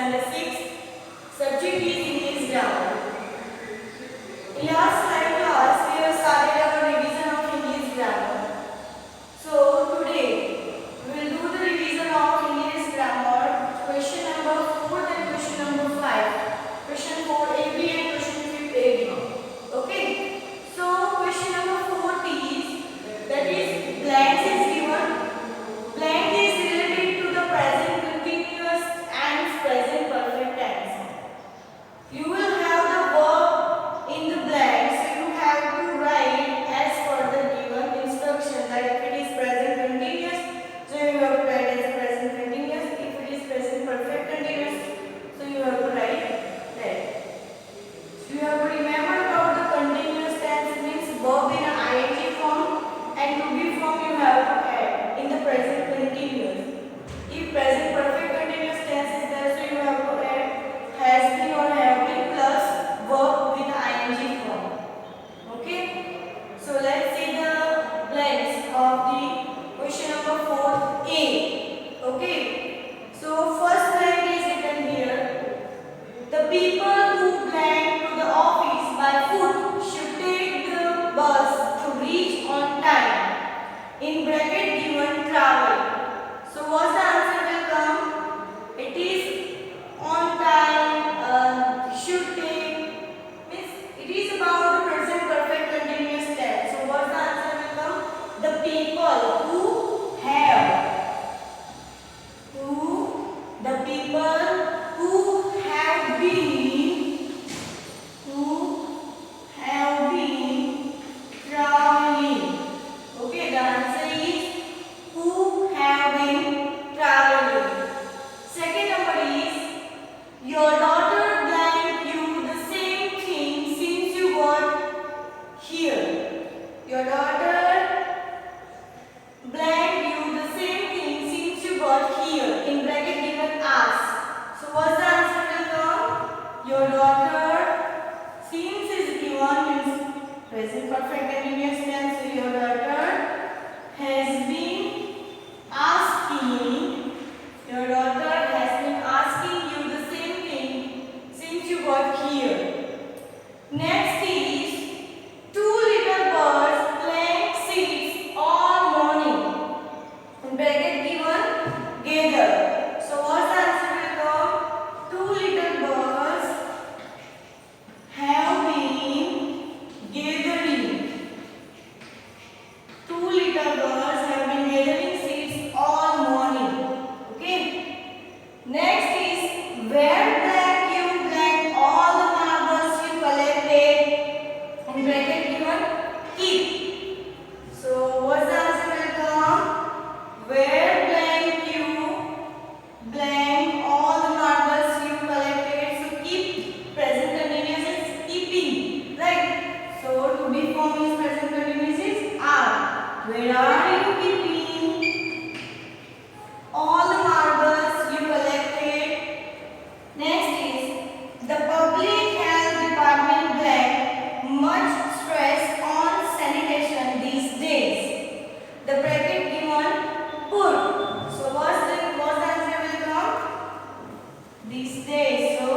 standard 6. Subject is English grammar. In last slide class, we have started our revision of English grammar. So today we will do the revision of English grammar. Question number 4 and question number 5. Question 4 AB and question 5 AB. Okay. So question number 4 is, that is blanks is given. Blank is related to the present continuous and present perfect tense. You will have the verb in the blank, so you have to write as per the given instruction. That if it is present continuous, so you have to write as present continuous. If it is present perfect continuous, so you have to write that. So you have to remember about the continuous tense means verb in an ing form, and to be form you have to add in the present continuous. If present perfect continuous tense is there, so you have to add has been or have been plus verb with ing form. Okay. So let's see the blanks of the question number 4A. Okay. So first blank is written here. The people who plan to the office by foot should take the bus to reach on time. In bracket given travel. So what's the answer will come? It is on time, should take, means it is about the present perfect continuous tense. So what's the answer will come? The people who have, the people who have been traveling. Okay, the answer is who have been traveling. Second number is, your daughter blanked you the same thing since you got here. Your daughter blanked you the same thing since you got here. In bracket given as. So what's the answer will come? Your daughter, since is given means present perfect continuous tense. So your daughter has been asking. Your daughter has been asking you the same thing since you got here. Next is, two little birds playing seeds all morning. In bracket given gather. So what's the answer will come? Two little birds have been gathering. Two little birds have been gathering seeds all morning. Okay. Next is, where blank you blank all the marbles you collected. In bracket given keep. So what's the answer will come? Where blank you blank all the marbles you collected. So keep, present continuous is keeping, right? So to be form is present continuous is are. Where are you keeping all the marbles you collected? Next is, the public health department blank much stress on sanitation these days. The bracket given put. So what's the answer will come? These days. So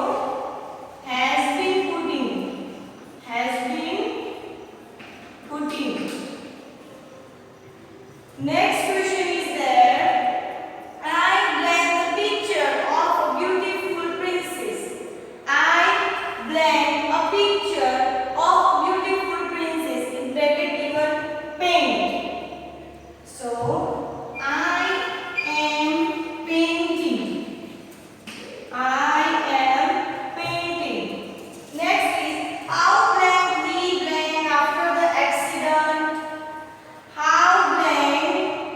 has been putting. Has been putting. Next question is there. I blank the picture of a beautiful princess. I blank a picture of a beautiful princess. In bracket given paint. So I am painting. I am painting. Next is, how blank we blank after the accident. How blank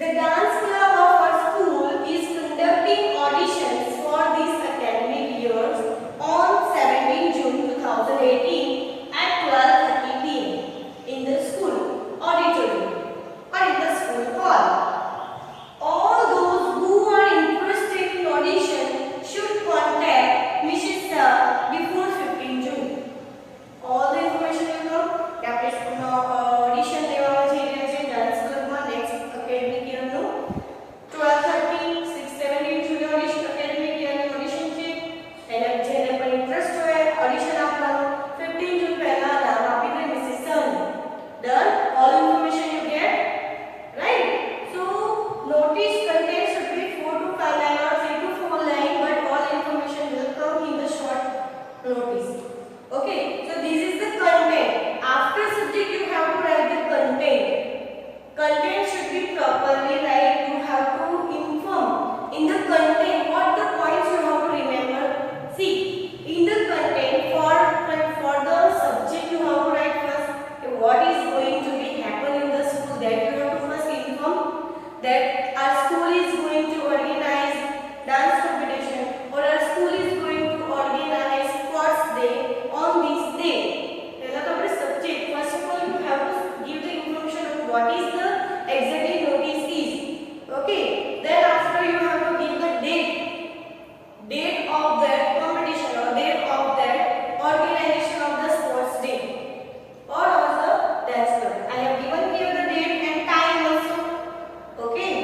The dance club of our school is conducting auditions for this academic year on 17 June 2018 at 12:30 p.m. in the school auditorium or in the school hall. All those who are interested in audition should contact Mrs. Shah before 15 June. All the information you know કે આપણે સ્કૂલનો audition લેવામાં જઈ રહ્યા છે dance ક્લબમાં next academic યરનું 12:30 6-17 જુલાઈ audition academic યરની audition છે એને જેને પણ ઇન્ટરેસ્ટ હોય ઓડિશન આપવાનું 15 જૂન પહેલા નામ આપી દે Mrs son done all information you get right so notice content should be 4 to 5 line or 3 to 4 line but all information will come in the short notice. Okay, so this is the content. After subject you have to write the content. Content should be properly right. You have to inform in the content what the points you have to remember. See, in the content for the subject you have to write first what is going to be happen in the school, that you have to first inform that our school is going to organize dance competition or our school is going to organize sports day on this day. Pehla to apne subject first of all you have to give the information of what is the exactly notice is. Okay, then after you have to give the date of that competition or date of that organization of the sports day or of the dance club. I have given here the date and time also. Okay,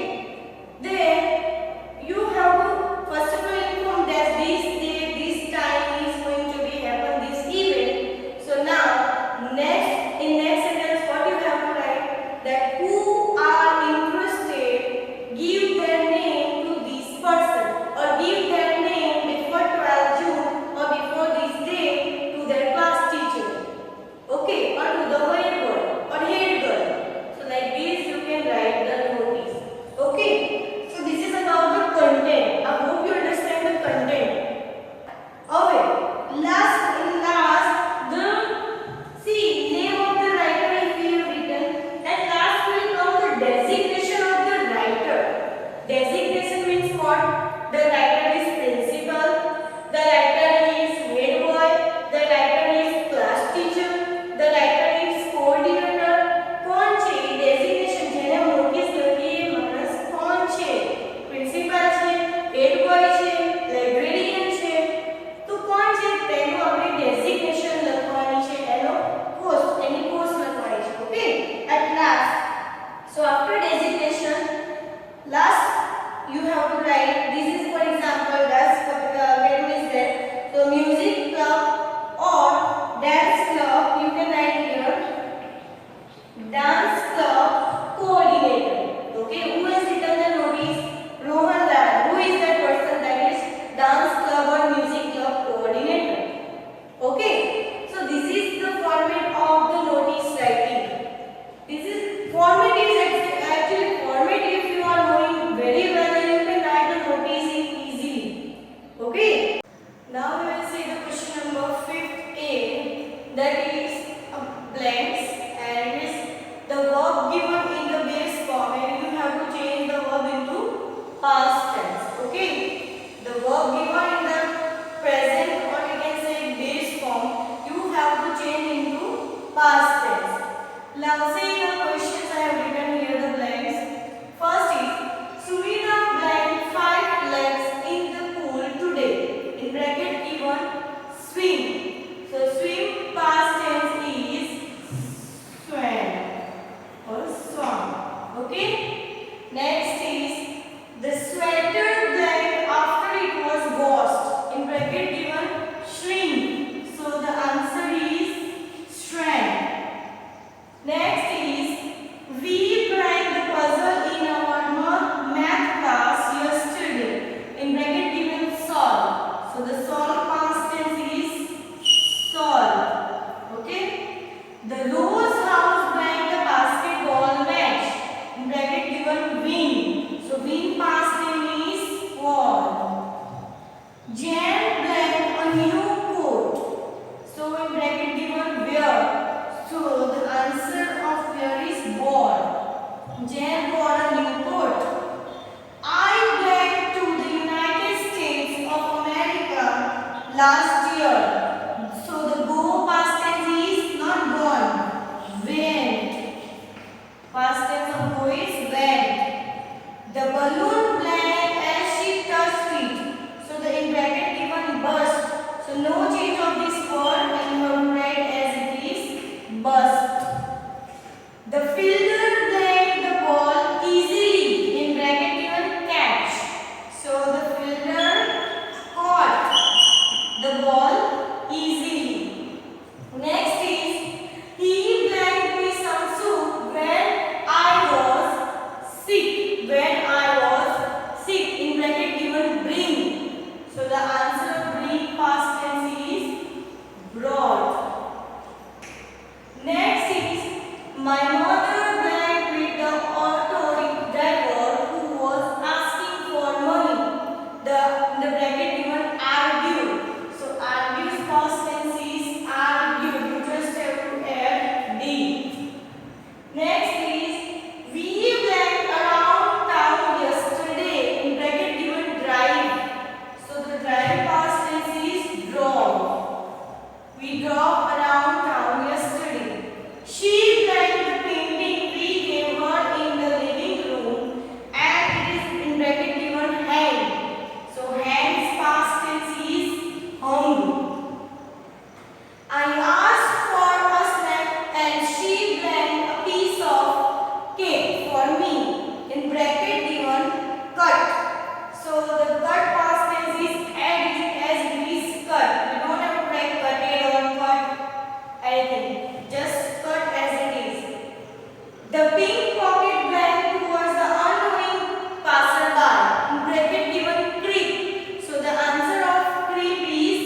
The balloon blank as she touched it. So the in bracket given burst. So no change of this word and you have to write as it is burst. The fielder blanked the ball easily. In bracket given catch. So the fielder caught the ball easily. Next is he blanked me some soup when I was sick. When I was sick. In bracket given bring. So the answer of bring past tense is brought. Next is my mother blanked with the auto driver who was asking for money. The bracket given argue. So argue's past tense is argue. You just have to add d. Next is we went around town yesterday. In bracket given drive. So the drive past tense is drove. We drove around town yesterday. She blanked the painting we gave her in the living room and it is in bracket given hang. So hang's past tense is hung. I asked for a snack and she blanked a piece of cake for me. In bracket given cut. So the cut past tense is as it is cut. We don't have to write cutted or cut anything. Just cut as it is. The pink pocket blank towards the unknowing passerby. In bracket given creep. So the answer of creep is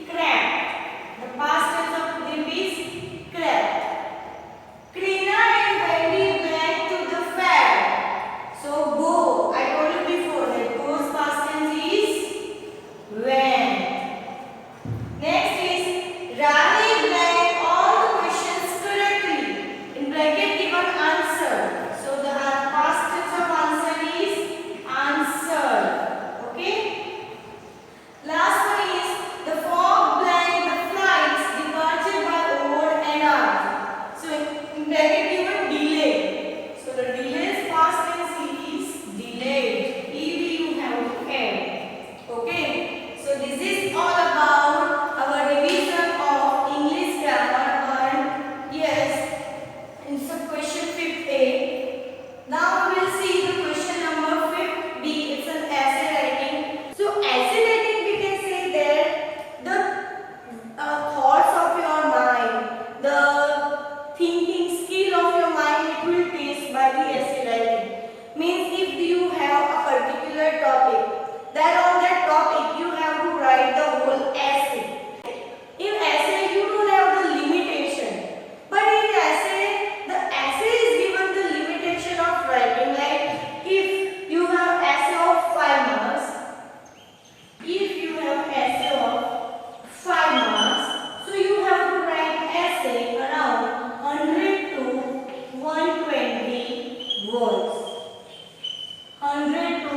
cracked. The past tense of creep is cracked. Krina and Wendy went to the fair. So go. I told you before that go's past tense is went. Next is Ravi blanked all the questions correctly. In bracket given answer. So the past tense of answer is answered. Okay. Last one is the fog blanked the flight's departure by over an hour. So in bracket given delay. So the delay's past tense is delayed. ED you have to add. Okay. So this is all about our revision of English grammar and yes, in some question 5A. Now we will see the question number 5B. It's an essay writing. So essay writing we can say that the thoughts of your mind, the thinking skill of your mind, it will test by the essay writing. Means if you have a particular topic, then on that topic you have to write the whole essay. In essay you don't have the limitation, but in essay the essay is given the limitation of writing. Like if you have essay of 5 marks, if you have essay of 5 marks, so you have to write essay around 100 to 120 words. 100 to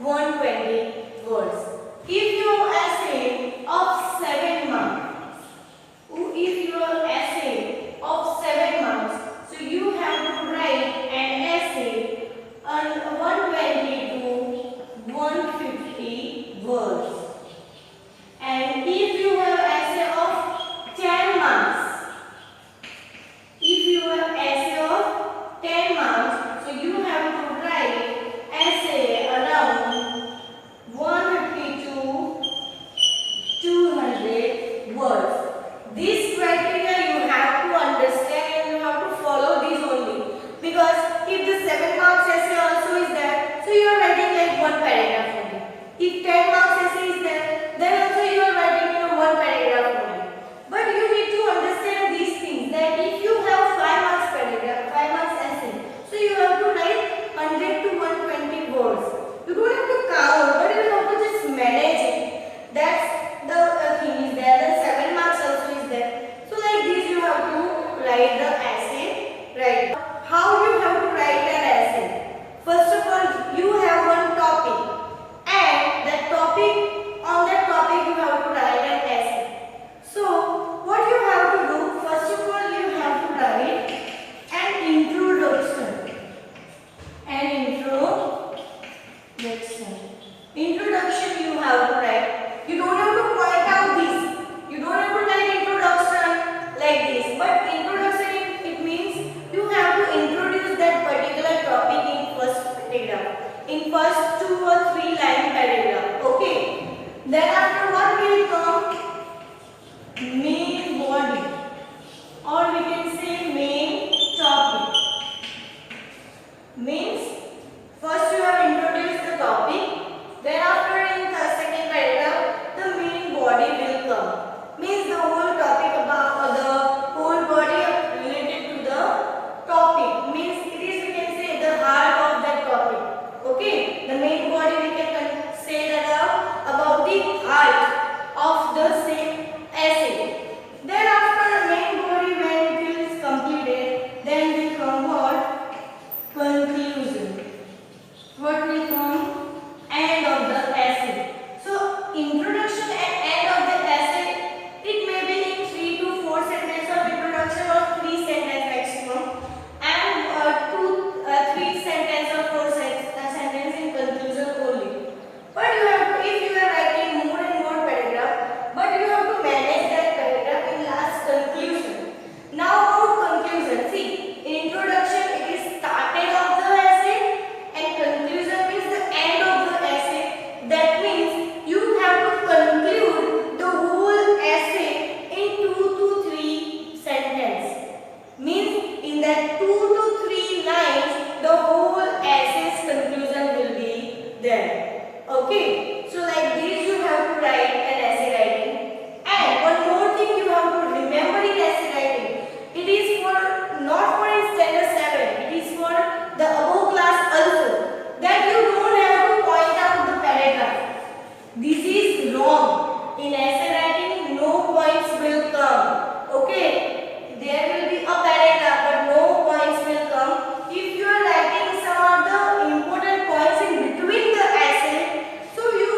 120 words. If your essay of 7 marks, if your essay of 7 marks, so you have to write an essay on 120 to 150 words. And if you have essay of 10 marks, if you have essay of 10 marks, so you have to write essay around 150 to Let's see. Introduction you have to write. You don't have to point out this. You don't have to write introduction like this. But introduction it means you have to introduce that particular topic in first paragraph. In first 2 or 3 line paragraph. Okay. Then after what will come? Main body. Or we can say main topic. Means first you have introduced the topic, then after in the second paragraph the main body will come. Means the whole topic about the whole body related to the topic. Means it is we can say the heart of that topic. Okay, the main body we can say that about the heart of the same essay. Then after main body when it is completed, then will come what? Conclusion. What will come? End of the essay. So introduction and end of the essay, it may be in 3 to 4 sentences of introduction or 3 sentences maximum, and 3 sentences or 4 sentences in conclusion only. But you have to, if you are writing more and more paragraph, but you have to manage that paragraph in last conclusion. Now about conclusion. See, in introduction it is started of the essay and conclusion means the end of the essay. That means you have to conclude the whole essay in 2 to 3 sentences. Means in that 2 to 3 lines the whole essay's conclusion will be there. Okay, so like this you have to write an essay writing. And one more thing you have to remember in essay writing, it is for not for in standard 7, it is for the above class also, that you don't have to point out the paragraph. This is wrong. In essay writing no points will come. Okay, there will be a paragraph but no points will come. If you are writing some of the important points in between the essay, so you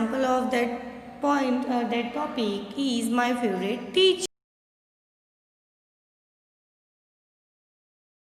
example of that point, that topic is my favorite teacher.